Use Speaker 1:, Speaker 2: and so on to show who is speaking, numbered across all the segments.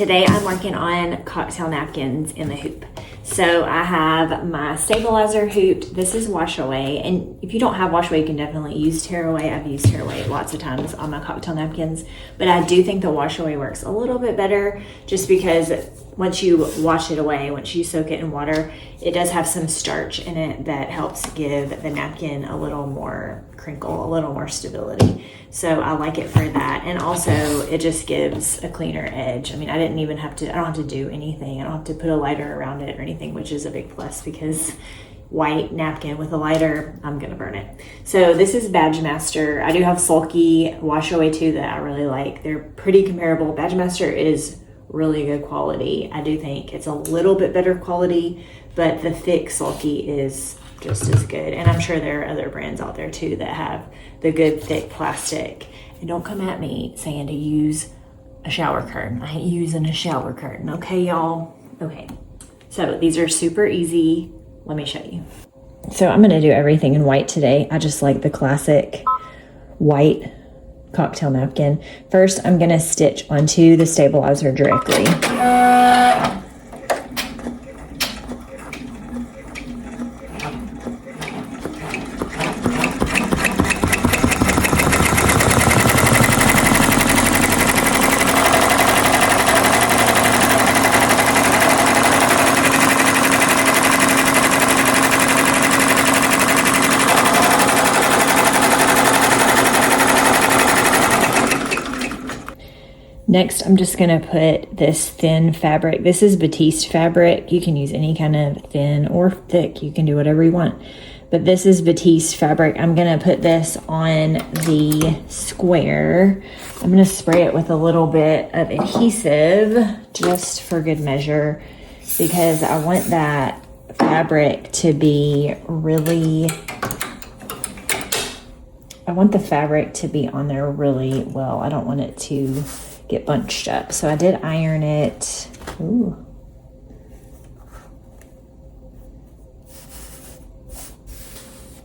Speaker 1: Today I'm working on cocktail napkins in the hoop. So I have my stabilizer hoop. This is wash away, and if you don't have wash away, you can definitely use tear away. I've used tear away lots of times on my cocktail napkins, but I do think the wash away works a little bit better just because once you wash it away, once you soak it in water, it does have some starch in it that helps give the napkin a little more crinkle, a little more stability. So I like it for that. And also it just gives a cleaner edge. I mean, I don't have to do anything. I don't have to put a lighter around it or anything, which is a big plus because white napkin with a lighter, I'm gonna burn it. So this is Badge Master. I do have Sulky wash away too that I really like. They're pretty comparable. Badge Master is really good quality. I do think it's a little bit better quality, but the thick Sulky is just as good. And I'm sure there are other brands out there too that have the good thick plastic. And don't come at me saying to use a shower curtain. I ain't using a shower curtain, okay, y'all? Okay, so these are super easy. Let me show you. So I'm gonna do everything in white today. I just like the classic white cocktail napkin. First, I'm gonna stitch onto the stabilizer directly. Next, I'm just gonna put this thin fabric. This is batiste fabric. You can use any kind of thin or thick. You can do whatever you want. But this is batiste fabric. I'm gonna put this on the square. I'm gonna spray it with a little bit of adhesive just for good measure because I want that fabric to be really, I want the fabric to be on there really well. I don't want it to get bunched up. So I did iron it. Ooh.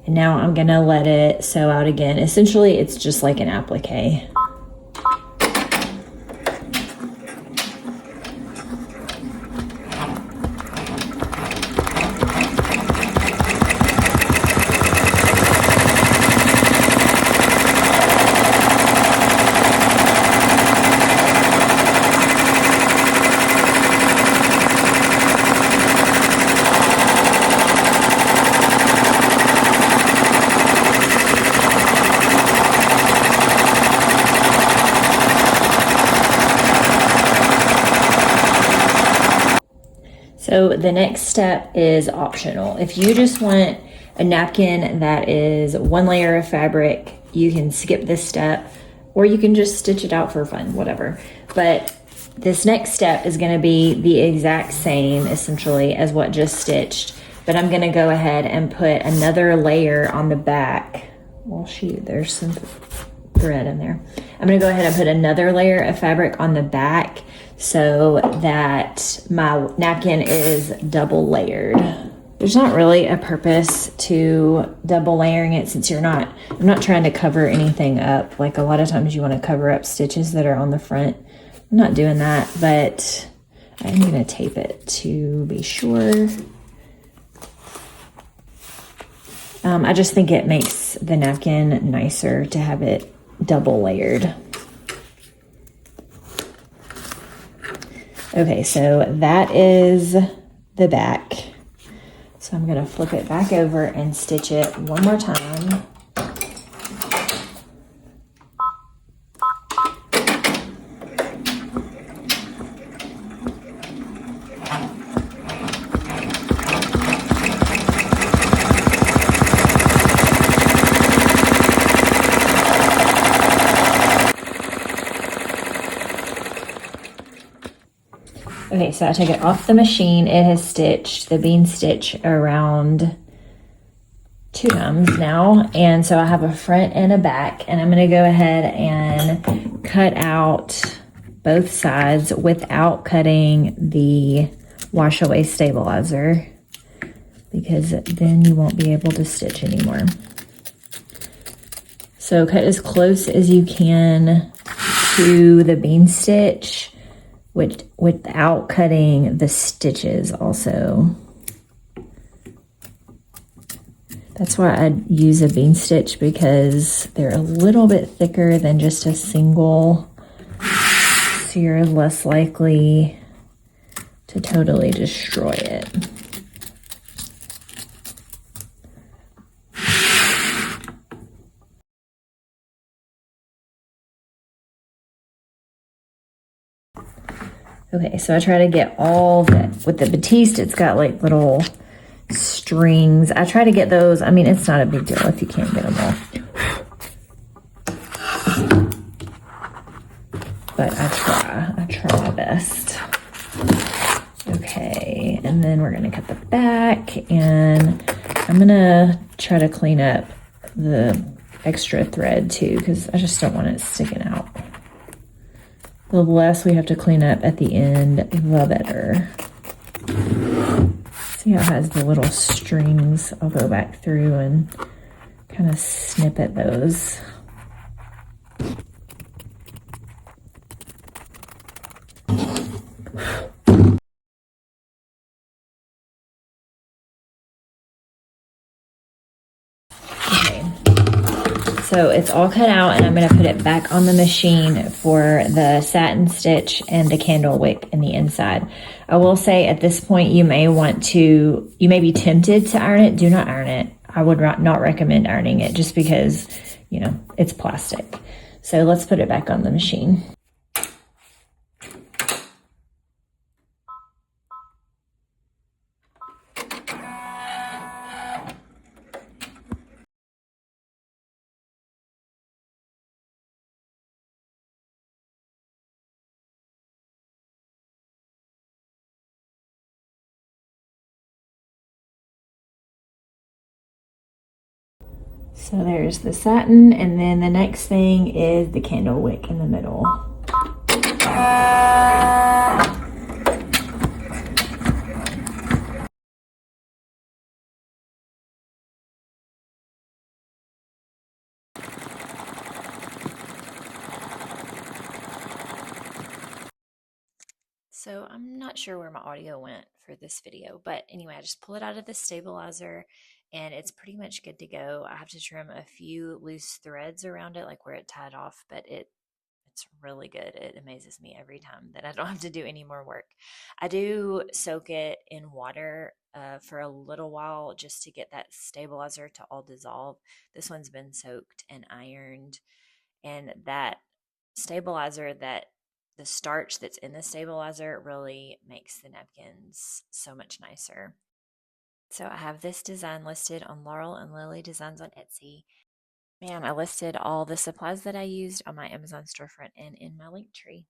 Speaker 1: And now I'm gonna let it sew out again. Essentially, it's just like an applique. So the next step is optional. If you just want a napkin that is one layer of fabric, you can skip this step, or you can just stitch it out for fun, whatever. But this next step is gonna be the exact same, essentially, as what just stitched. But I'm gonna go ahead and put another layer on the back. Well, shoot, there's some thread in there. I'm gonna go ahead and put another layer of fabric on the back so that my napkin is double layered. There's not really a purpose to double layering it since I'm not trying to cover anything up. Like a lot of times you want to cover up stitches that are on the front. I'm not doing that, but I'm gonna tape it to be sure. I just think it makes the napkin nicer to have it double layered. Okay, so that is the back. So I'm gonna flip it back over and stitch it one more time. Okay, so I took it off the machine. It has stitched the bean stitch around 2 times now. And so I have a front and a back, and I'm gonna go ahead and cut out both sides without cutting the wash away stabilizer because then you won't be able to stitch anymore. So cut as close as you can to the bean stitch without cutting the stitches also. That's why I use a bean stitch, because they're a little bit thicker than just a single, so you're less likely to totally destroy it. Okay, so I try to get all that. With the batiste, it's got like little strings. I try to get those. I mean, it's not a big deal if you can't get them all. But I try my best. Okay, and then we're gonna cut the back, and I'm gonna try to clean up the extra thread too, because I just don't want it sticking out. The less we have to clean up at the end, the better. See how it has the little strings? I'll go back through and kind of snip at those. So it's all cut out, and I'm going to put it back on the machine for the satin stitch and the candle wick in the inside. I will say at this point, you may be tempted to iron it. Do not iron it. I would not recommend ironing it, just because, you know, it's plastic. So let's put it back on the machine. So there's the satin, and then the next thing is the candle wick in the middle. So I'm not sure where my audio went for this video, but anyway, I just pull it out of the stabilizer and it's pretty much good to go. I have to trim a few loose threads around it, like where it tied off, but it's really good. It amazes me every time that I don't have to do any more work. I do soak it in water for a little while just to get that stabilizer to all dissolve. This one's been soaked and ironed, and that stabilizer, that the starch that's in the stabilizer really makes the napkins so much nicer. So I have this design listed on Laurel and Lily Designs on Etsy. And I listed all the supplies that I used on my Amazon storefront and in my link tree.